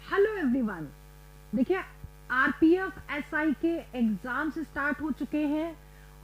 Hello everyone. देखिए, RPF SI के exams start हो चुके हैं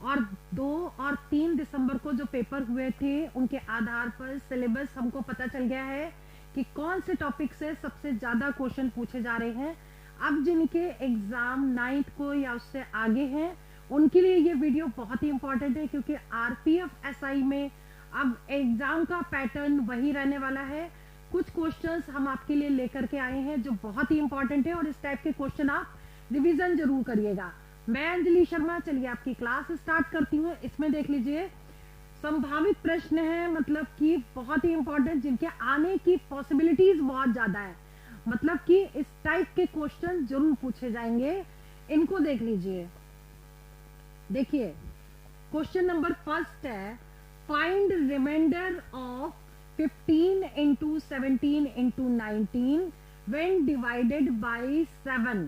और 2 और 3 दिसंबर को जो पेपर हुए थे उनके आधार पर सिलेबस हमको पता चल गया है कि कौन से टॉपिक से सबसे ज्यादा क्वेश्चन पूछे जा रहे हैं। अब जिनके एग्जाम 9th को या उससे आगे हैं उनके लिए ये वीडियो बहुत ही इंपॉर्टेंट है, क्योंकि आरपीएफ एसआई में अब एग्जाम का पैटर्न वही रहने वाला है। कुछ क्वेश्चंस हम आपके लिए लेकर के आए हैं जो बहुत ही इंपॉर्टेंट है और इस टाइप के क्वेश्चन आप रिवीजन जरूर करिएगा। मैं अंजलि शर्मा, चलिए आपकी क्लास स्टार्ट करती हूँ। इसमें देख लीजिए संभावित प्रश्न है, मतलब कि बहुत ही इंपॉर्टेंट, जिनके आने की पॉसिबिलिटीज बहुत ज्यादा है, मतलब कि इस टाइप के क्वेश्चन जरूर पूछे जाएंगे। इनको देख लीजिए। देखिए, क्वेश्चन नंबर फर्स्ट है, find remainder of 15 into 17 into 19 when divided by 7।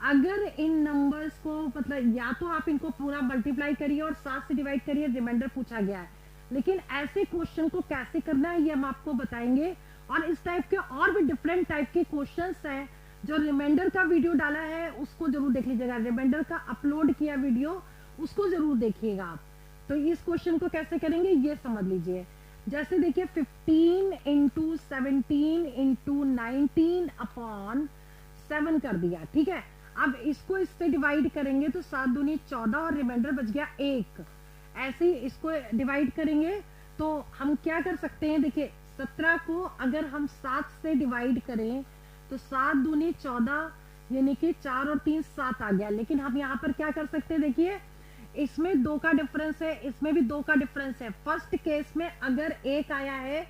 अगर इन नंबर्स को, मतलब या तो आप इनको पूरा मल्टीप्लाई करिए और 7 से डिवाइड करिए, रिमाइंडर पूछा गया है, लेकिन ऐसे क्वेश्चन को कैसे करना है ये हम आपको बताएंगे। और इस टाइप के और भी डिफरेंट टाइप के क्वेश्चंस हैं। जो रिमाइंडर का वीडियो डाला है उसको जरूर देख लीजिएगा, रिमाइंडर का अपलोड किया वीडियो उसको जरूर देखिएगा आप। तो इस क्वेश्चन को कैसे करेंगे ये समझ लीजिए। जैसे देखिए 15 into 17 into 19 अपॉन 7 कर दिया, ठीक है। अब इसको इससे डिवाइड करेंगे तो 7 दूनी 14 और रिमाइंडर बच गया 1। ऐसे ही इसको डिवाइड करेंगे तो हम क्या कर सकते हैं, देखिए 17 को अगर हम 7 से डिवाइड करें तो 7 दूनी 14, यानी कि 4 और 3 7 आ गया। लेकिन हम यहाँ पर क्या कर सकते हैं, देखिए इसमें 2 का डिफरेंस है, इसमें भी 2 का डिफरेंस है। फर्स्ट केस में अगर 1 आया है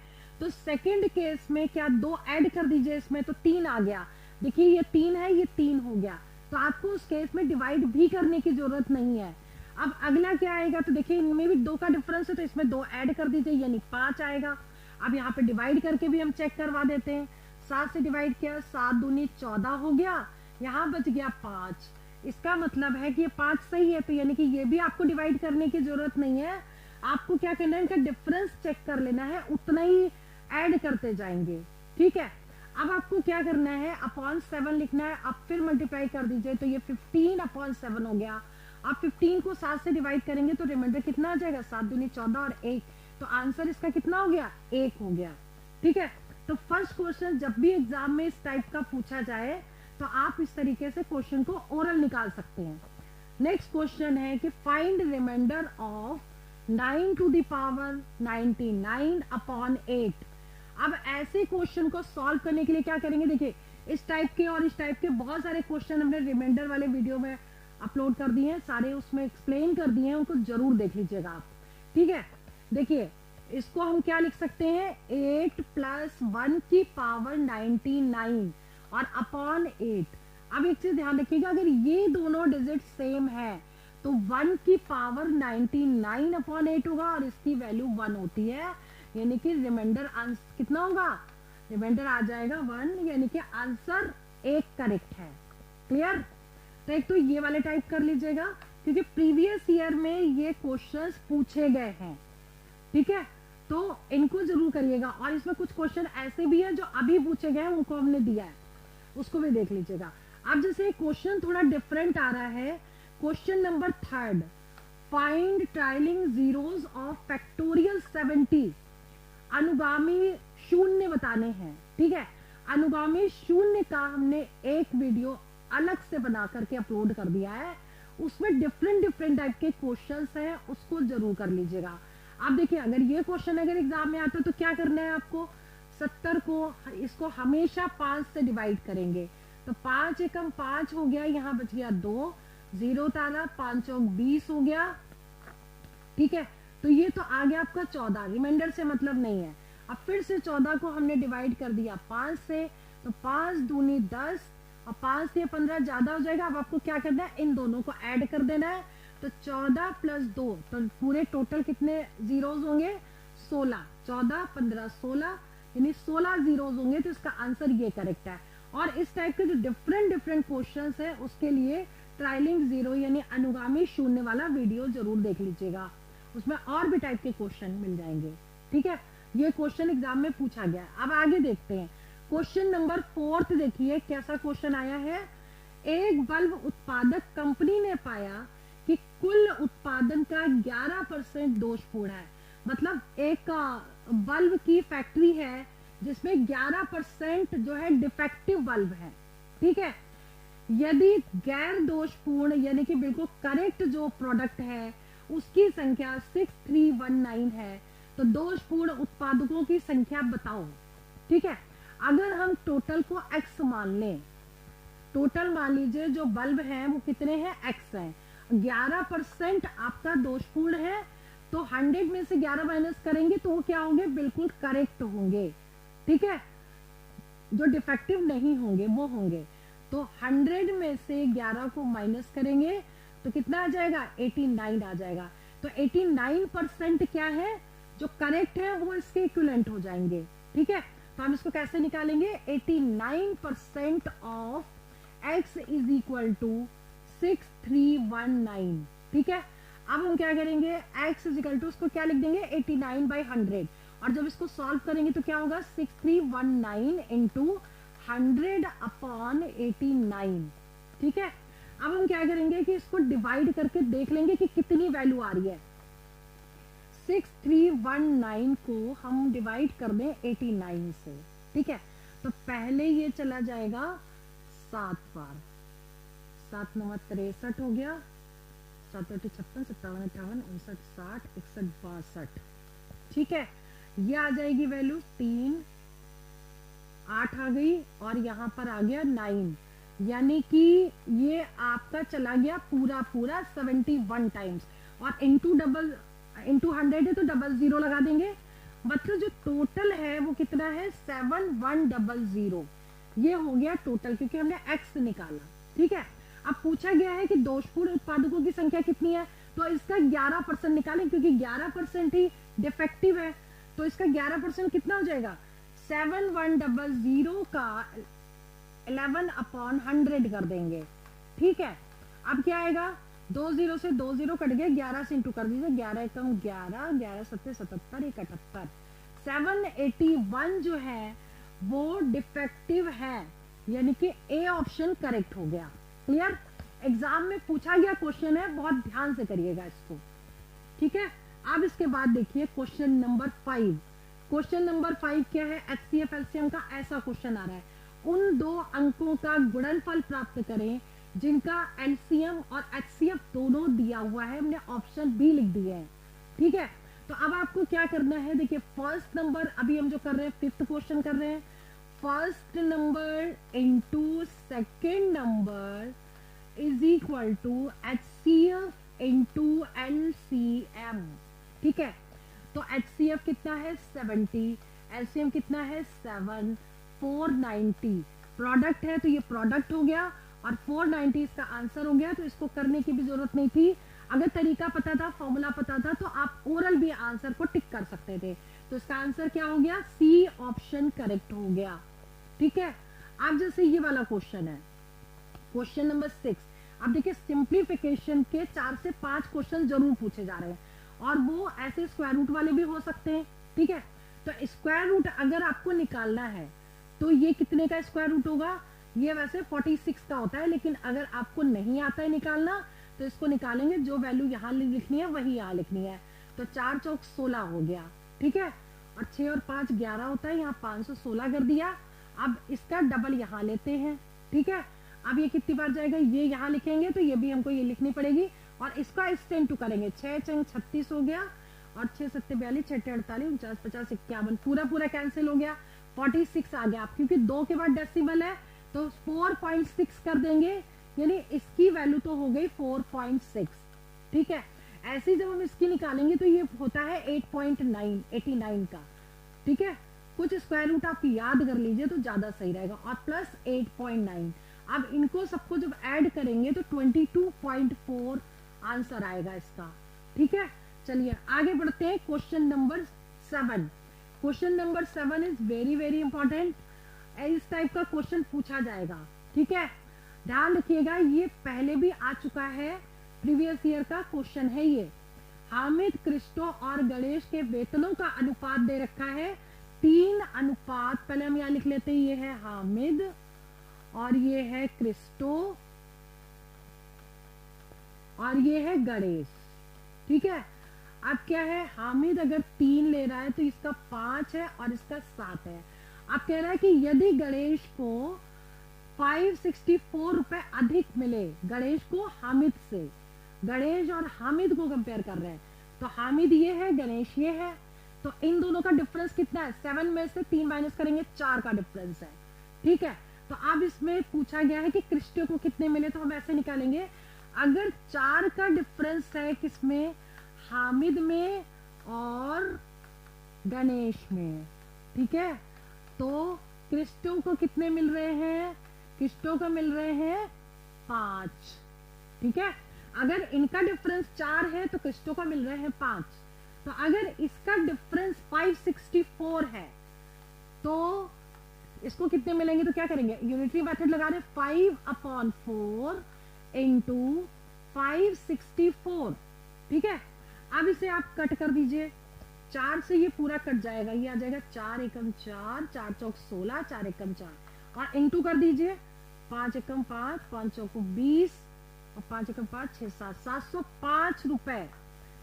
तो सेकंड केस में क्या 2 ऐड कर दीजिए इसमें, तो 3 आ गया। देखिए ये 3 है, ये 3 हो गया, तो आपको उस केस में डिवाइड भी करने की जरूरत नहीं है। अब अगला क्या आएगा, तो देखिए इनमें भी 2 का डिफरेंस है तो इसमें 2 ऐड कर दीजिए, यानी 5 आएगा। अब यहाँ पे डिवाइड करके भी हम चेक करवा देते हैं। 7 से डिवाइड किया, 7 दूनी 14 हो गया, यहाँ बच गया 5। इसका मतलब है कि ये 5 सही है, तो यानी कि ये भी आपको डिवाइड करने की जरूरत नहीं है। आपको क्या करना है, इनका डिफरेंस चेक कर लेना है, उतना ही ऐड करते जाएंगे, ठीक है। अब आपको क्या करना है, अपॉन 7 लिखना है। अब फिर मल्टीप्लाई कर दीजिए तो ये 15 अपॉन 7 हो गया। अब 15 को 7 से डिवाइड करेंगे तो रिमाइंडर कितना आ जाएगा, 7 दूनी 14 और 1, तो आंसर इसका कितना हो गया, 1 हो गया, ठीक है। तो फर्स्ट क्वेश्चन जब भी एग्जाम में इस टाइप का पूछा जाए तो आप इस तरीके से क्वेश्चन को ओरल निकाल सकते हैं। नेक्स्ट क्वेश्चन है कि find remainder of 9 to the power 99 upon 8। अब ऐसे क्वेश्चन को सॉल्व करने के लिए क्या करेंगे, देखिए इस टाइप के और इस टाइप के बहुत सारे क्वेश्चन हमने रिमाइंडर वाले वीडियो में अपलोड कर दिए हैं, सारे उसमें एक्सप्लेन कर दिए हैं, उनको जरूर देख लीजिएगा आप, ठीक है। देखिए इसको हम क्या लिख सकते हैं, 8 + 1 की पावर 99 और अपॉन 8। अब एक चीज ध्यान रखिएगा, अगर ये दोनों डिजिट सेम है तो 1 की पावर 99 अपॉन 8 होगा और इसकी वैल्यू 1 होती है, यानी कि रिमाइंडर आंसर कितना होगा, रिमाइंडर आ जाएगा 1, यानी कि आंसर 1 करेक्ट है। क्लियर। तो एक तो ये वाले टाइप कर लीजिएगा, क्योंकि प्रीवियस ईयर में ये क्वेश्चंस पूछे गए हैं, ठीक है, तो इनको जरूर करिएगा। और इसमें कुछ क्वेश्चन ऐसे भी है जो अभी पूछे गए हैं, उनको हमने दिया है, उसको भी देख लीजिएगा। अब जैसे क्वेश्चन थोड़ा डिफरेंट आ रहा है, question number 3, find trailing zeros of factorial 70। अनुगामी शून्य बताने हैं, ठीक है। अनुगामी शून्य का हमने एक वीडियो अलग से बना करके अपलोड कर दिया है, उसमें डिफरेंट टाइप के क्वेश्चंस हैं, उसको जरूर कर लीजिएगा। आप देखिए अगर ये क्वेश्चन अगर एग्जाम में आता है तो क्या करना है आपको, 70 को इसको हमेशा 5 से डिवाइड करेंगे, तो 5 एकम 5 हो गया, यहाँ बच गया 2, 0 ताला 5 चौक 20 हो गया, ठीक है। तो ये तो आ गया आपका 14, रिमाइंडर से मतलब नहीं है। अब फिर से 14 को हमने डिवाइड कर दिया 5 से, तो 5 दूनी 10 और 5 से 15 ज्यादा हो जाएगा। अब आपको क्या करना है, इन दोनों को ऐड कर देना है, तो 14 + 2, तो पूरे टोटल कितने जीरोस होंगे, 16, 14 15 16, यानी 16 जीरोस होंगे, तो इसका आंसर ये करेक्ट है। और इस टाइप के जो डिफरेंट क्वेश्चंस है उसके लिए ट्राइलिंग जीरो यानी अनुगामी शून्य वाला वीडियो जरूर देख लीजिएगा, उसमें और भी टाइप के क्वेश्चन मिल जाएंगे, ठीक है। ये क्वेश्चन एग्जाम में पूछा गया है। अब आगे देखते हैं क्वेश्चन नंबर 4 देखिए कैसा क्वेश्चन आया है। एक बल्ब उत्पादक कंपनी ने पाया कि कुल उत्पादन का 11% दोषपूर्ण है। मतलब एक बल्ब की फैक्ट्री है जिसमें 11% जो है डिफेक्टिव बल्ब है, ठीक है। यदि गैर दोषपूर्ण यानी कि बिल्कुल करेक्ट जो प्रोडक्ट है उसकी संख्या 6319 है, तो दोषपूर्ण उत्पादकों की संख्या बताओ, ठीक है। अगर हम टोटल को x मान लें, टोटल मान लीजिए जो बल्ब है वो कितने हैं, x है, 11% आपका दोषपूर्ण है, तो 100 में से 11 माइनस करेंगे तो वो क्या होंगे, बिल्कुल करेक्ट होंगे, ठीक है। जो डिफेक्टिव नहीं होंगे वो होंगे। तो 100 में से 11 को माइनस करेंगे तो कितना आ जाएगा, 89 आ जाएगा। तो 89% क्या है, जो करेक्ट है वो इसके इक्विवेलेंट हो जाएंगे, ठीक है। तो हम इसको कैसे निकालेंगे, 89% of x is equal to 6319, ठीक है। अब हम क्या करेंगे, x इज इक्वल टू उसको क्या लिख देंगे, 89/100, और जब इसको सॉल्व करेंगे तो क्या होगा, 6319 इंटू 100/89, ठीक है। अब हम क्या करेंगे कि इसको डिवाइड करके देख लेंगे कि कितनी वैल्यू आ रही है। 6319 को हम डिवाइड कर दें 89 से, ठीक है। तो पहले ये चला जाएगा 7 बार, 7 9 63 हो गया, 7 8 56 57 58 59 60 61 62, ठीक है। ये आ जाएगी वैल्यू 3 8 आ गई, और यहाँ पर आ गया 9, यानी कि ये आपका चला गया पूरा 71 टाइम्स, और इंटू 100 है तो 00 लगा देंगे। मतलब जो टोटल है वो कितना है, 7100, ये हो गया टोटल, क्योंकि हमने x निकाला, ठीक है। अब पूछा गया है कि दोषपूर्ण उत्पादकों की संख्या कितनी है, तो इसका 11% निकालें, क्योंकि 11% ही डिफेक्टिव है, तो इसका 11% कितना हो जाएगा, 7100 का 11/100 कर देंगे, ठीक है। अब क्या आएगा, 20 से 20 कट गया, 11 से इंटू कर दीजिए, 11 एकम 11, 11 सत्ते 77, 1 78, 781 जो है वो डिफेक्टिव है, यानी कि ए ऑप्शन करेक्ट हो गया। क्लियर, एग्जाम में पूछा गया क्वेश्चन है, बहुत ध्यान से करिएगा इसको, ठीक है। अब इसके बाद देखिए क्वेश्चन नंबर 5। क्वेश्चन नंबर 5 क्या है, HCF एलसीएम का ऐसा क्वेश्चन आ रहा है, उन दो अंकों का गुणनफल प्राप्त करें जिनका एलसीएम और HCF दोनों दिया हुआ है। हमने ऑप्शन बी लिख दिए हैं, ठीक है। तो अब आपको क्या करना है, देखिए फर्स्ट नंबर अभी हम जो कर रहे हैं 5th क्वेश्चन कर रहे हैं, first number into second number is equal to HCF into LCM, ठीक है। तो HCF कितना है 70, LCM कितना है 7, 490 प्रोडक्ट है, तो ये प्रोडक्ट हो गया, और 490 इसका आंसर हो गया। तो इसको करने की भी जरूरत नहीं थी, अगर तरीका पता था, फॉर्मूला पता था, तो आप ओरल भी आंसर को टिक कर सकते थे। तो इसका आंसर क्या हो गया, सी ऑप्शन करेक्ट हो गया, ठीक है। अब जैसे ये वाला क्वेश्चन है, क्वेश्चन नंबर 6। अब देखिए सिंप्लीफिकेशन के 4 से 5 क्वेश्चन जरूर पूछे जा रहे हैं, और वो ऐसे स्क्वायर रूट वाले भी हो सकते हैं, ठीक है। तो स्क्वायर रूट अगर आपको निकालना है तो ये कितने का स्क्वायर रूट होगा, ये वैसे 46 का होता है, लेकिन अगर आपको नहीं आता है निकालना तो इसको निकालेंगे, जो वैल्यू यहाँ लिखनी है वही यहाँ लिखनी है। तो 4 चौक 16 हो गया, ठीक है, और 6 और 5 11 होता है, यहाँ 516 कर दिया। अब इसका डबल यहाँ लेते हैं, ठीक है। अब ये कितनी बार जाएगा, ये यहाँ लिखेंगे, तो ये भी हमको ये लिखनी पड़ेगी, और इसका एक्सटेंड टू करेंगे, 6 चंग 36 हो गया, और 6 7 42, 6 48 49 50 51, पूरा कैंसिल हो गया, 46 आ गया। क्योंकि 2 के बाद डेसिमल है तो 4.6 कर देंगे, यानी इसकी वैल्यू तो हो गई 4.6, ठीक है। ऐसे जब हम इसकी निकालेंगे तो ये होता है 8.9 89 का, ठीक है। कुछ स्क्वायर रूट आप याद कर लीजिए तो ज्यादा सही रहेगा, और प्लस 8.9। अब इनको सबको जब ऐड करेंगे तो 22.4 आंसर आएगा इसका, ठीक है। चलिए आगे बढ़ते हैं, question number 7। Question number 7 is very very important, इस टाइप का क्वेश्चन पूछा जाएगा, ठीक है। ध्यान रखिएगा, ये पहले भी आ चुका है, प्रीवियस ईयर का क्वेश्चन है ये। हामिद, क्रिस्टो और गणेश के वेतनों का अनुपात दे रखा है 3 अनुपात, पहले हम यहाँ लिख लेते हैं, ये है हामिद और ये है क्रिस्टो और ये है गणेश। ठीक है, अब क्या है, हामिद अगर 3 ले रहा है तो इसका 5 है और इसका 7 है। अब कह रहा है कि यदि गणेश को 564 रुपए अधिक मिले, गणेश को हामिद से, गणेश और हामिद को कंपेयर कर रहे हैं, तो हामिद ये है, गणेश ये है, तो इन दोनों का डिफरेंस कितना है, 7 में से 3 माइनस करेंगे, 4 का डिफरेंस है। ठीक है, तो अब इसमें पूछा गया है कि क्रिस्टियो को कितने मिले, तो हम ऐसे निकालेंगे, अगर 4 का डिफरेंस है किसमें, हामिद में और गणेश में, ठीक है, तो क्रिस्टो को कितने मिल रहे हैं, क्रिस्टो को मिल रहे हैं 5। ठीक है, अगर इनका डिफरेंस 4 है तो क्रिस्टो को मिल रहे हैं 5। तो अगर इसका डिफरेंस 564 है तो इसको कितने मिलेंगे, तो क्या करेंगे, यूनिटरी मेथड लगा रहे, 5/4 इंटू 564। ठीक है, अब इसे आप कट कर दीजिए, 4 से ये पूरा कट जाएगा, ये आ जाएगा 4 एकम 4, 4 चौक 16, 4 एकम 4 और इंटू कर दीजिए, 5 एकम 5, 5 चौक 20 और 5 एकम 5, 6 7, 705 रुपए।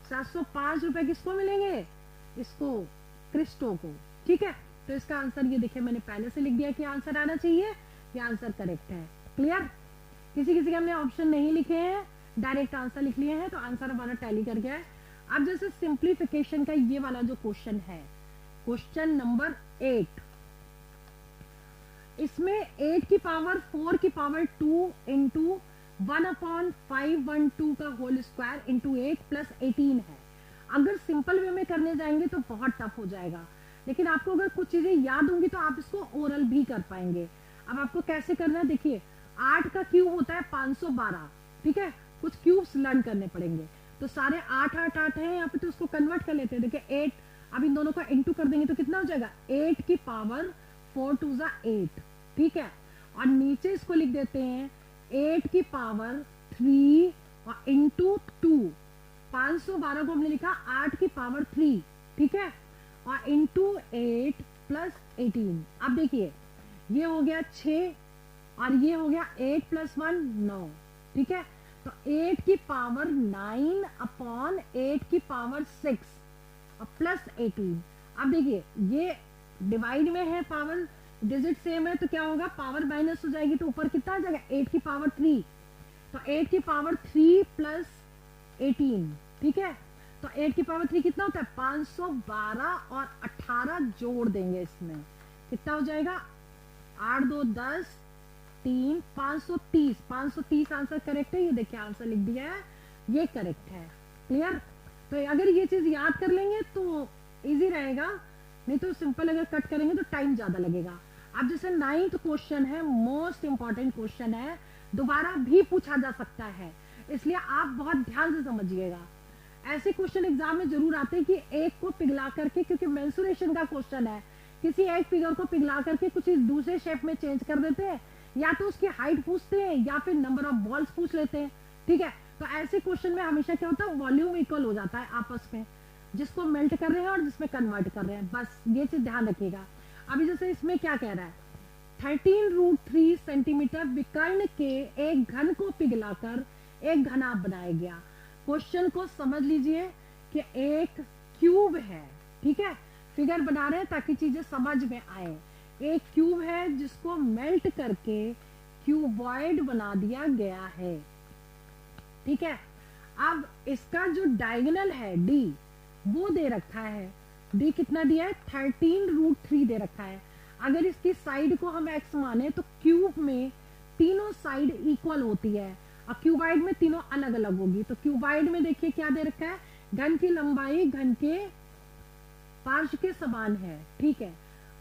705 रुपए किसको मिलेंगे, इसको, क्रिस्टो को। ठीक है, तो इसका आंसर ये देखिए, मैंने पहले से लिख दिया कि आंसर आना चाहिए, ये आंसर करेक्ट है। क्लियर, किसी किसी के हमने ऑप्शन नहीं लिखे हैं, डायरेक्ट आंसर लिख लिए हैं, तो आंसर हमारा टैली कर गया है। अब जैसे सिंप्लीफिकेशन का ये वाला जो क्वेश्चन है, क्वेश्चन नंबर 8, इसमें 8 की पावर 4 की पावर 2 इंटू 1/512 का होल स्क्वायर इंटू 8 प्लस 18 है। अगर सिंपल वे में करने जाएंगे तो बहुत टफ हो जाएगा, लेकिन आपको अगर कुछ चीजें याद होंगी तो आप इसको ओरल भी कर पाएंगे। अब आपको कैसे करना है, देखिए 8 का क्यूब होता है 512। ठीक है, कुछ क्यूब्स लर्न करने पड़ेंगे, तो सारे 8 8 8 है यहाँ पे, तो उसको कन्वर्ट कर लेते हैं। देखिए 8, अब इन दोनों को इंटू कर देंगे तो कितना हो जाएगा, 8 की पावर 4 2 8। ठीक है, और नीचे इसको लिख देते हैं 8 की पावर 3 और इंटू 2, 512 को हमने लिखा 8 की पावर 3। ठीक है, और इंटू 8 प्लस 18। अब देखिए ये हो गया 6 और ये हो गया 8 + 1 9। ठीक है, तो 8 की पावर 9 अपॉन 8 की पावर 6 और प्लस 18। अब देखिए ये डिवाइड में है, पावर डिजिट सेम है, तो क्या होगा, पावर माइनस हो जाएगी, तो ऊपर कितना आ जाएगा, 8 की पावर 3, तो 8 की पावर 3 प्लस 18। ठीक है, तो 8 की पावर 3 कितना होता है, 512 और 18 जोड़ देंगे, इसमें कितना हो जाएगा, 8 2 10 3 530। 530 आंसर करेक्ट है, ये देखिए आंसर लिख दिया है, ये करेक्ट है। क्लियर, तो अगर ये चीज याद कर लेंगे तो इजी रहेगा, नहीं तो सिंपल अगर कट करेंगे तो टाइम ज्यादा लगेगा। अब जैसे 9th क्वेश्चन है, मोस्ट इंपॉर्टेंट क्वेश्चन है, दोबारा भी पूछा जा सकता है, इसलिए आप बहुत ध्यान से समझिएगा। ऐसे क्वेश्चन एग्जाम में जरूर आते हैं कि एक को पिघला करके, क्योंकि मेंसुरेशन का क्वेश्चन है, किसी एक फिगर को पिघला करके कुछ इस दूसरे शेप में चेंज कर देते हैं, या तो उसकी हाइट पूछते हैं या फिर नंबर ऑफ बॉल्स पूछ लेते हैं। ठीक है, तो ऐसे क्वेश्चन में हमेशा क्या होता है, वॉल्यूम इक्वल हो जाता है आपस में, जिसको मेल्ट कर रहे हैं और जिसमें कन्वर्ट कर रहे हैं, बस ये चीज ध्यान रखिएगा। अभी जैसे इसमें क्या कह रहा है, 13√3 सेंटीमीटर विकर्ण के एक घन को पिघलाकर एक घनाभ बनाया गया। क्वेश्चन को समझ लीजिए कि एक क्यूब है, ठीक है, फिगर बना रहे हैं ताकि चीजें समझ में आए। एक क्यूब है जिसको मेल्ट करके क्यूबॉइड बना दिया गया है। ठीक है, अब इसका जो डायगोनल है डी, वो दे रखा है, डी कितना दिया है, 13√3 दे रखा है। अगर इसकी साइड को हम एक्स माने तो क्यूब में तीनों साइड इक्वल होती है और क्यूबाइड में तीनों अलग अलग होगी। तो क्यूबाइड में देखिए क्या दे रखा है, घन की लंबाई घन के पार्श्व के समान है। ठीक है,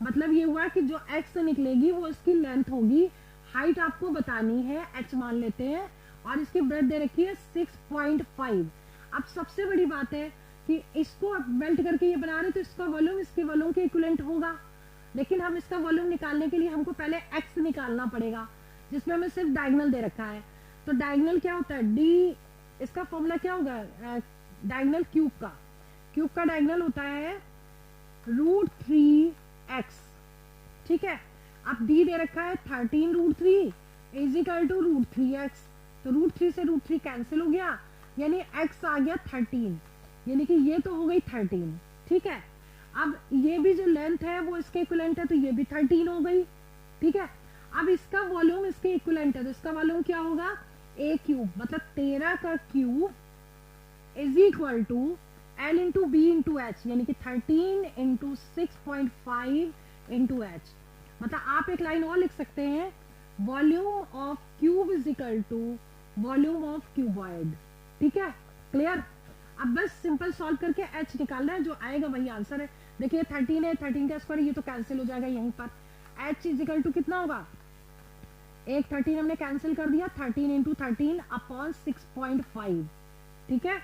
मतलब ये हुआ कि जो एक्स निकलेगी वो इसकी लेंथ होगी, हाइट आपको बतानी है, एच मान लेते हैं, और इसकी ब्रेथ दे रखी है 6.5। अब सबसे बड़ी बात है कि इसको मेल्ट करके ये बना रहे तो इसका वॉल्यूम इसके वॉल्यूम के इक्विवेलेंट होगा, लेकिन हम इसका वॉल्यूम निकालने के लिए हमको पहले एक्स निकालना पड़ेगा, जिसमें हमें सिर्फ डायगोनल दे रखा है। तो डायगोनल क्या होता है, डी, इसका फॉर्मूला क्या होगा, डायगोनल क्यूब का डायगोनल होता है √3 एक्स, ठीक है। अब डी दे रखा है 13√3 इज इक्वल टू √3x, तो √3 से √3 कैंसिल हो गया, यानी x आ गया 13, यानी कि ये तो हो गई 13, ठीक है। अब ये भी जो लेंथ है वो इसके इक्विवेलेंट है, तो ये भी 13 हो गई, ठीक है। अब इसका वॉल्यूम इसके इक्विवेलेंट है, तो इसका वॉल्यूम क्या होगा a क्यूब, मतलब 13 का cube is equal to L into b into h, यानी कि 13 इंटू 6.5 इंटू एच। मतलब आप एक लाइन और लिख सकते हैं, volume of cube is equal to volume of cuboid, ठीक है, क्लियर। अब बस सिंपल सॉल्व करके एच निकालना है, जो आएगा वही आंसर है। देखिए 13 है, 13 का स्क्वायर, ये तो कैंसिल हो जाएगा यहीं पर। एच इज इक्वल टू कितना होगा, एक 13 हमने कैंसिल कर दिया, 13 इंटू 13 अपॉन 6.5, ठीक है।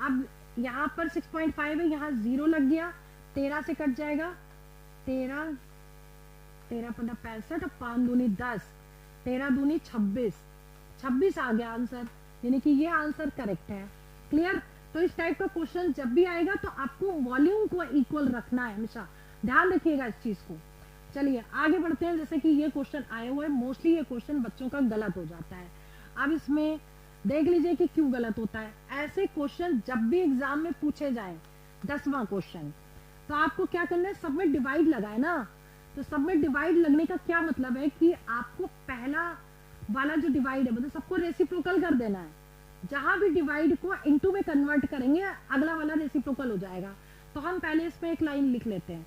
अब यहाँ पर 6.5 है, यहाँ 0 लग गया, 13 से कट जाएगा, 13 13 15 65 और 5 दूनी 10, 13 दूनी 26 आ गया आंसर, यानी कि ये आंसर करेक्ट है, क्लियर। तो इस टाइप का क्वेश्चन जब भी आएगा तो आपको वॉल्यूम को इक्वल रखना है, हमेशा ध्यान रखिएगा इस चीज को। चलिए आगे बढ़ते हैं। जैसे कि ये क्वेश्चन आए हुए, मोस्टली ये क्वेश्चन बच्चों का गलत हो जाता है। अब इसमें देख लीजिए कि क्यों गलत होता है। ऐसे क्वेश्चन जब भी एग्जाम में पूछे जाए, 10वां क्वेश्चन, तो आपको क्या करना है, सब में डिवाइड लगाए ना। तो सब में डिवाइड लगने का क्या मतलब है कि आपको पहला वाला जो डिवाइड है, मतलब सबको रेसिप्रोकल कर देना है। जहां भी डिवाइड को इनटू में कन्वर्ट करेंगे, अगला वाला रेसिप्रोकल हो जाएगा। तो हम पहले इसमें एक लाइन लिख लेते हैं,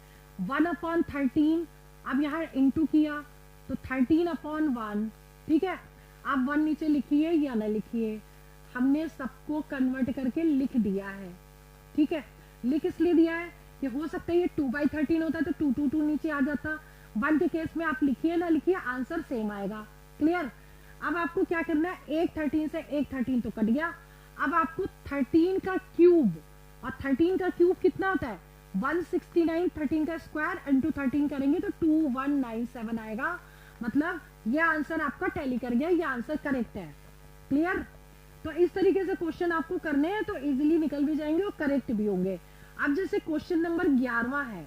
1/13। अब यहाँ इनटू किया तो 13/1, ठीक है। आप 1 नीचे लिखिए या ना लिखिए, हमने सबको कन्वर्ट करके लिख दिया है, ठीक है। लिख इसलिए दिया है कि हो सकता है ये 2/13 होता है तो 2 2 2 नीचे आ जाता। 1 के केस में आप लिखिए ना लिखिए, आंसर सेम आएगा, क्लियर। अब आपको क्या करना है, एक 13 से एक 13 तो कट गया। अब आपको 13 का क्यूब, और 13 का क्यूब कितना होता है 169, 13 का स्क्वायर इंटू 13 करेंगे तो 2197 आएगा। मतलब ये आंसर आपका टैली कर गया, ये आंसर करेक्ट है, क्लियर। तो इस तरीके से क्वेश्चन आपको करने हैं तो इजीली निकल भी जाएंगे और करेक्ट भी होंगे। अब जैसे क्वेश्चन नंबर 11वां है,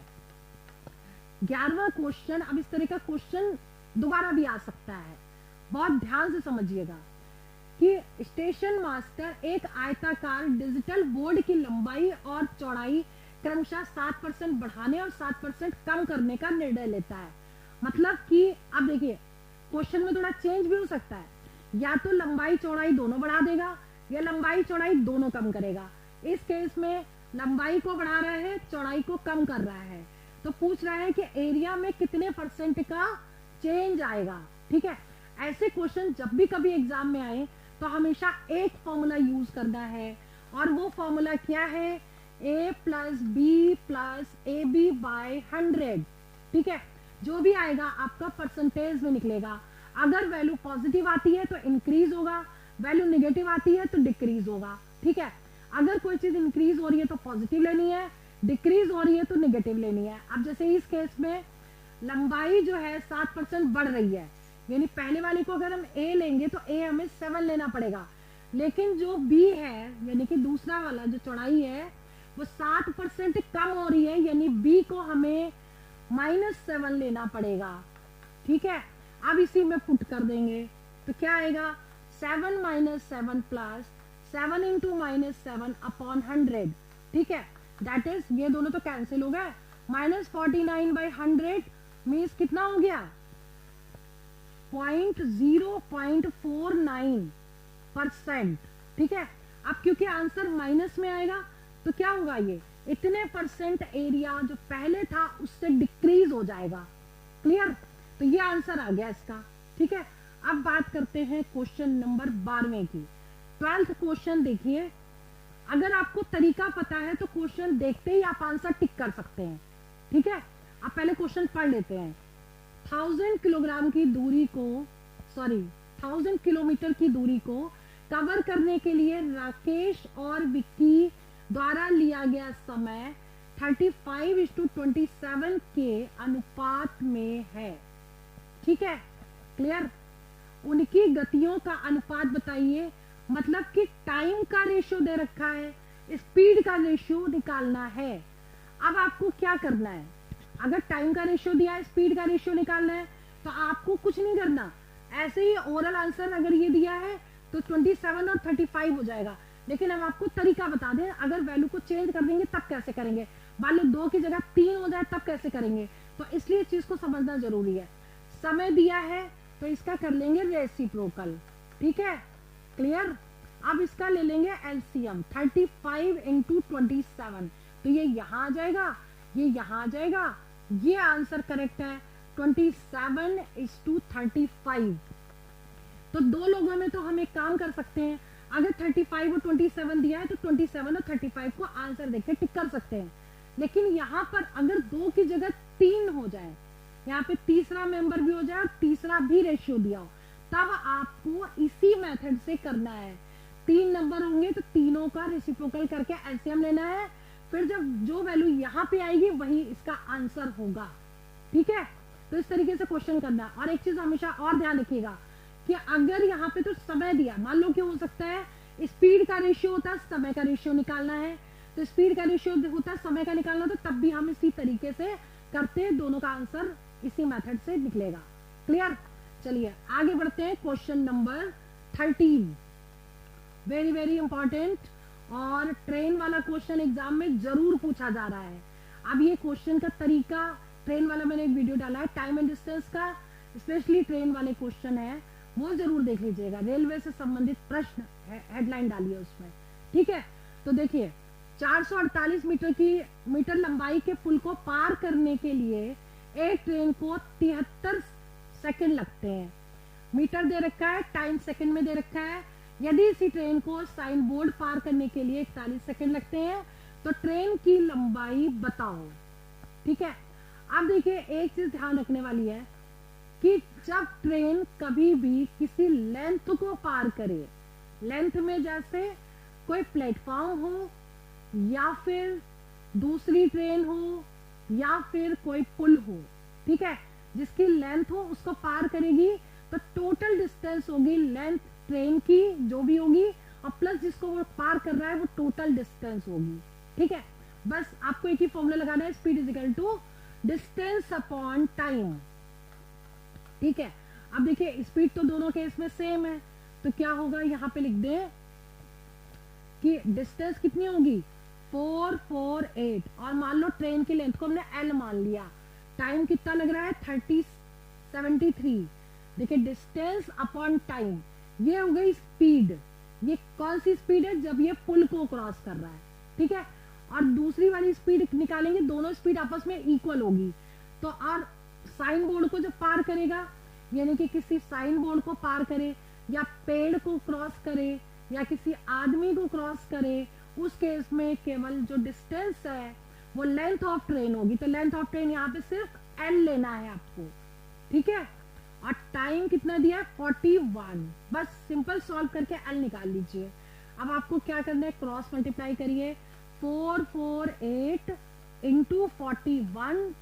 11वां क्वेश्चन, अब इस तरह का क्वेश्चन दोबारा भी आ सकता है, बहुत ध्यान से समझिएगा कि स्टेशन मास्टर एक आयताकार डिजिटल बोर्ड की लंबाई और चौड़ाई क्रमशः 7% बढ़ाने और 7% कम करने का निर्णय लेता है। मतलब कि अब देखिए क्वेश्चन में थोड़ा चेंज भी हो सकता है, या तो लंबाई चौड़ाई दोनों बढ़ा देगा या लंबाई चौड़ाई दोनों कम करेगा। इस केस में लंबाई को बढ़ा रहा है, चौड़ाई को कम कर रहा है। तो पूछ रहा है कि एरिया में कितने % का चेंज आएगा, ठीक है। ऐसे क्वेश्चन जब भी कभी एग्जाम में आए तो हमेशा एक फॉर्मूला यूज करना है, और वो फॉर्मूला क्या है, a + b + ab/100, ठीक है। जो भी आएगा आपका परसेंटेज में निकलेगा। अगर वैल्यू पॉजिटिव आती है तो इंक्रीज होगा, वैल्यू नेगेटिव आती है तो डिक्रीज होगा, ठीक है। अगर कोई चीज इंक्रीज हो रही है तो पॉजिटिव लेनी है, डिक्रीज हो रही है तो नेगेटिव लेनी है। अब जैसे इस केस में लंबाई जो है 7% बढ़ रही है, यानी पहले वाले को अगर हम a लेंगे तो a हमें 7 लेना पड़ेगा, लेकिन जो b है यानी कि दूसरा वाला जो चौड़ाई है वो 7% कम हो रही है, यानी b को हमें -7 लेना पड़ेगा, ठीक है। अब इसी में पुट कर देंगे तो क्या आएगा, 7 - 7 + 7 × -7/100, ठीक है। दैट इज, ये दोनों तो कैंसिल हो गए, -49/100 मीन्स कितना हो गया 0.49%, ठीक है। अब क्योंकि आंसर माइनस में आएगा तो क्या होगा, ये इतने % एरिया जो पहले था उससे डिक्रीज हो जाएगा, क्लियर। तो ये आंसर आ गया इसका, ठीक है। अब बात करते हैं क्वेश्चन नंबर 12वें की। 12th क्वेश्चन देखिए, अगर आपको तरीका पता है तो क्वेश्चन देखते ही आप आंसर टिक कर सकते हैं, ठीक है। अब पहले क्वेश्चन पढ़ लेते हैं। 1000 किलोमीटर की दूरी को कवर करने के लिए राकेश और विक्की द्वारा लिया गया समय 35:27 के अनुपात में है, ठीक है, क्लियर। उनकी गतियों का अनुपात बताइए, मतलब कि टाइम का रेशियो दे रखा है, स्पीड का रेशियो निकालना है। अब आपको क्या करना है, अगर टाइम का रेशियो दिया है, स्पीड का रेशियो निकालना है, तो आपको कुछ नहीं करना, ऐसे ही ओरल आंसर अगर ये दिया है तो 27 और 35 हो जाएगा। लेकिन हम आपको तरीका बता दें, अगर वैल्यू को चेंज कर देंगे तब कैसे करेंगे, मान लो 2 की जगह 3 हो जाए तब कैसे करेंगे, तो इसलिए इस चीज को समझना जरूरी है। समय दिया है तो इसका कर लेंगे रेसिप्रोकल, ठीक है, क्लियर। अब इसका ले लेंगे एलसीएम, 35 इंटू 27, तो ये यहाँ आ जाएगा, ये यहाँ आ जाएगा, ये आंसर करेक्ट है 27:35। तो दो लोगों में तो हम एक काम कर सकते हैं, अगर 35 और 27 दिया है तो 27 और 35 को आंसर देख के टिक कर सकते हैं। लेकिन यहाँ पर अगर 2 की जगह 3 हो जाए, यहाँ पे तीसरा मेंबर भी हो जाए और तीसरा भी रेशियो दिया हो, तब आपको इसी मेथड से करना है। 3 नंबर होंगे तो तीनों का रेसिप्रोकल करके एलसीएम लेना है, फिर जब जो वैल्यू यहाँ पे आएगी वही इसका आंसर होगा, ठीक है। तो इस तरीके से क्वेश्चन करना। और एक चीज हमेशा और ध्यान रखिएगा कि अगर यहाँ पे तो समय दिया, मान लो कि हो सकता है स्पीड का रेशियो होता है, समय का रेशियो निकालना है, तो स्पीड का रेशियो होता है, समय का निकालना, तो तब भी हम इसी तरीके से करते हैं, दोनों का आंसर इसी मेथड से निकलेगा, क्लियर। चलिए आगे बढ़ते हैं, question number 13, very very important, और ट्रेन वाला क्वेश्चन एग्जाम में जरूर पूछा जा रहा है। अब ये क्वेश्चन का तरीका, ट्रेन वाला मैंने एक वीडियो डाला है टाइम एंड डिस्टेंस का, स्पेशली ट्रेन वाले क्वेश्चन है, वो जरूर देख लीजिएगा, रेलवे से संबंधित प्रश्न हेडलाइन डालिए उसमें, ठीक है। तो देखिए 448 मीटर लंबाई के पुल को पार करने के लिए एक ट्रेन को 73 सेकंड लगते हैं। मीटर दे रखा है, टाइम सेकंड में दे रखा है। यदि इसी ट्रेन को साइन बोर्ड पार करने के लिए 41 सेकंड लगते हैं तो ट्रेन की लंबाई बताओ, ठीक है। अब देखिए एक चीज ध्यान रखने वाली है कि जब ट्रेन कभी भी किसी लेंथ को पार करे, लेंथ में जैसे कोई प्लेटफॉर्म हो या फिर दूसरी ट्रेन हो या फिर कोई पुल हो, ठीक है, जिसकी लेंथ हो उसको पार करेगी, तो टोटल डिस्टेंस होगी लेंथ ट्रेन की जो भी होगी, और प्लस जिसको वो पार कर रहा है वो टोटल डिस्टेंस होगी, ठीक है। बस आपको एक ही फॉर्मूला लगाना है, speed is equal to distance upon time, ठीक है। अब देखिए स्पीड तो दोनों केस में सेम है, तो क्या होगा, यहाँ पे लिख दें कि डिस्टेंस कितनी होगी 448, और मान लो ट्रेन की लेंथ को हमने एल मान लिया, टाइम कितना लग रहा है 30:73। देखिए डिस्टेंस अपॉन टाइम, ये हो गई स्पीड। ये कौन सी स्पीड है, जब ये पुल को क्रॉस कर रहा है, ठीक है। और दूसरी वाली स्पीड निकालेंगे, दोनों स्पीड आपस में इक्वल होगी, तो और साइन बोर्ड को जब पार करेगा, यानी कि किसी साइन बोर्ड को पार करे या पेड़ को क्रॉस करे या किसी आदमी को क्रॉस करे, उस केस में केवल जो डिस्टेंस है वो लेंथ ऑफ ट्रेन होगी। तो लेंथ ऑफ ट्रेन यहाँ पे सिर्फ एल लेना है आपको, ठीक है। और टाइम कितना दिया है 41, बस सिंपल सॉल्व करके एल निकाल लीजिए। अब आपको क्या करना है, क्रॉस मल्टीप्लाई करिए, 448 into 41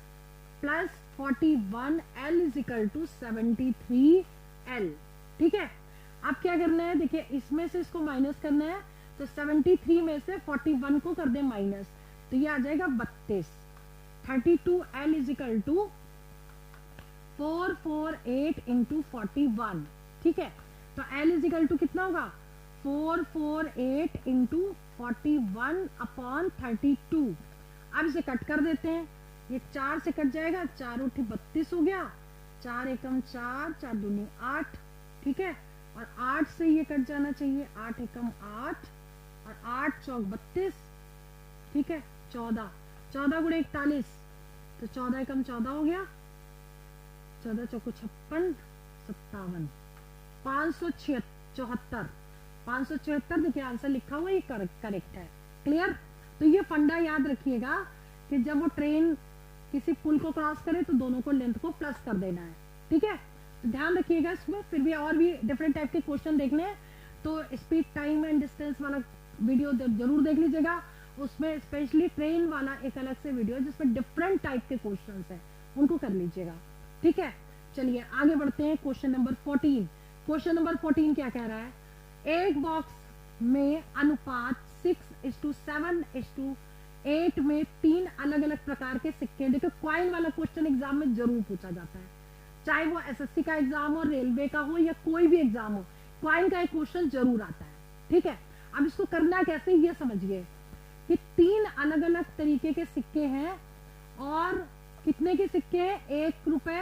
plus 41, L is equal to 73 L, ठीक है। अब क्या करना है, देखिए इसमें से इसको माइनस करना है, तो 73 में से 41 को कर दे माइनस, तो ये आ जाएगा 32, 32 L is equal to 448 into 41, ठीक है। तो एल इज इक्वल टू कितना होगा 448 इंटू 41 अपॉन 32। अब इसे कट कर देते हैं, ये 4 से कट जाएगा, 4 उठी 32 हो गया, 4 एकम 4, 4 दूनी 8, ठीक है। और 8 से ये कट जाना चाहिए, 8 एकम 8 और 8 चौक 32, ठीक है। 14 गुणे 41, तो 14 एकम 14 हो गया, 14 चौको 56, 57, 574, देखिए आंसर लिखा हुआ ये करेक्ट है, क्लियर। तो ये फंडा याद रखिएगा कि जब वो ट्रेन किसी पुल को क्रॉस करे तो दोनों को लेंथ को प्लस कर देना है, ठीक है। तो ध्यान रखिएगा इसमें। फिर भी और भी डिफरेंट टाइप के क्वेश्चन देखने हैं तो स्पीड टाइम एंड डिस्टेंस वाला वीडियो जरूर देख लीजिएगा, उसमें स्पेशली ट्रेन वाला एक अलग से वीडियो जिसमें डिफरेंट टाइप के क्वेश्चन है, उनको कर लीजिएगा, ठीक है। चलिए आगे बढ़ते हैं, क्वेश्चन नंबर 14। क्वेश्चन नंबर 14 क्या कह रहा है, एक बॉक्स में अनुपात 6:7:8 8 में 3 अलग अलग प्रकार के सिक्के। देखो क्वाइन वाला क्वेश्चन एग्जाम में जरूर पूछा जाता है, चाहे वो एसएससी का एग्जाम हो, रेलवे का हो या कोई भी एग्जाम हो, क्वाइन का एक क्वेश्चन जरूर आता है। ठीक है, अब इसको करना कैसे ये समझिए कि 3 अलग अलग तरीके के सिक्के हैं और कितने के सिक्के हैं, 1 रुपए,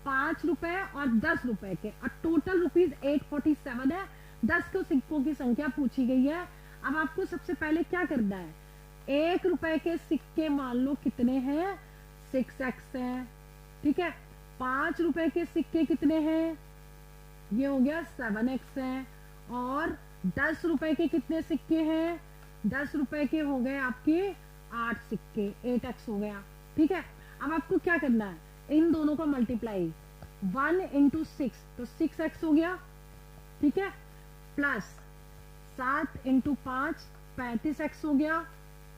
5 रुपए और 10 रुपए के, और टोटल रुपीज 847 है। 10 को सिक्कों की संख्या पूछी गई है। अब आपको सबसे पहले क्या करना है, 1 रुपए के सिक्के मान लो कितने हैं, 6x है। ठीक है, 5 रुपए के सिक्के कितने हैं, ये हो गया 7x है। और 10 रुपए के कितने सिक्के हैं, 10 रुपए के हो गए आपके 8 सिक्के, 8x हो गया। ठीक है, अब आपको क्या करना है, इन दोनों को मल्टीप्लाई, 1 इंटू 6 तो 6x हो गया। ठीक है, प्लस 7 इंटू 5 35x हो गया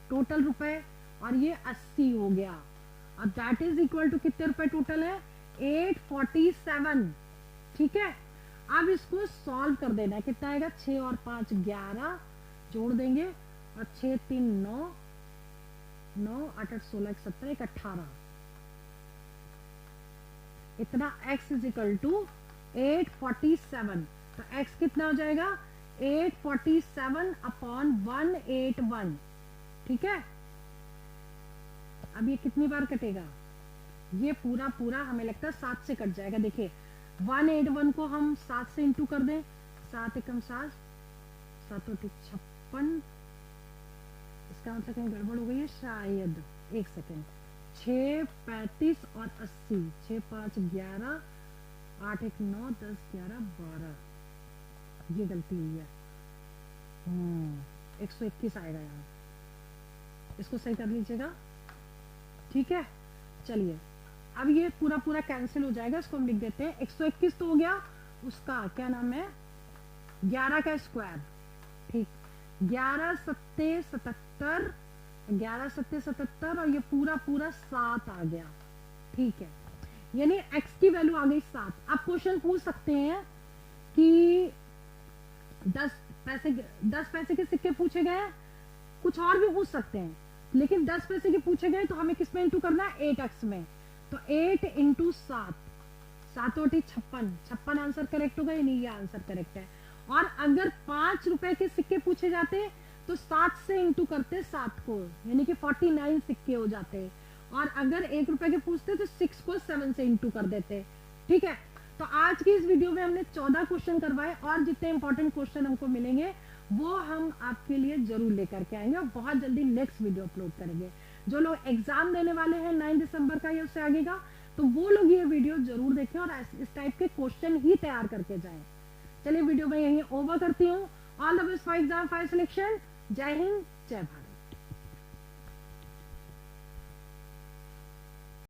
टोटल रुपए, और ये 80 हो गया। और दैट इज इक्वल टू कितने रुपए टोटल है, 847। ठीक है, अब इसको सॉल्व कर देना है, कितना आएगा, 6 और 5 11 जोड़ देंगे, और 6 3 9 9 8 8 16 17 1 18, इतना x इज इक्वल टू 847। तो x कितना हो जाएगा, 847 अपॉन 181। ठीक है, अब ये कितनी बार कटेगा, ये पूरा पूरा हमें लगता है 7 से कट जाएगा। देखिए 181 को हम 7 से इंटू कर दें, 7 एकम 7, 7 56, इसका मतलब कहीं गड़बड़ हो गई है शायद, एक सेकेंड, 6 35 और 80, 6 5 11 8 1 9 10 11 12, ये गलती हुई है, 121 आएगा यहाँ, इसको सही कर लीजिएगा। ठीक है, चलिए अब ये पूरा पूरा कैंसिल हो जाएगा, इसको हम लिख देते हैं 121 तो हो गया, उसका क्या नाम है 11 का स्क्वायर। ठीक, 11 सत्ते 77, 11 सत्ते 77 और ये पूरा पूरा 7 आ गया। ठीक है, यानी x की वैल्यू आ गई 7। आप क्वेश्चन पूछ सकते हैं कि 10 पैसे के सिक्के पूछे गए, कुछ और भी पूछ सकते हैं, लेकिन 10 पैसे के पूछे गए तो हमें किस में इंटू करना है, 8x में। तो 8 इंटू 7, 7 ओटी 56, 56 आंसर करेक्ट होगा या नहीं, ये आंसर करेक्ट है। और अगर 5 रुपए के सिक्के पूछे जाते तो 7 से इंटू करते 7 को, यानी कि 49 सिक्के हो जाते। और अगर 1 रुपए के पूछते तो 6 को 7 से इंटू कर देते। ठीक है, तो आज की इस वीडियो में हमने 14 क्वेश्चन करवाए, और जितने इंपॉर्टेंट क्वेश्चन हमको मिलेंगे वो हम आपके लिए जरूर लेकर के आएंगे, और बहुत जल्दी नेक्स्ट वीडियो अपलोड करेंगे। जो लोग एग्जाम देने वाले हैं 9 दिसंबर का या उससे आगे का, तो वो लोग ये वीडियो जरूर देखें और इस टाइप के क्वेश्चन ही तैयार करके जाएं। चलिए वीडियो में यही ओवर करती हूँ। All the best for exam 5 selection. जय हिंद, जय भारत।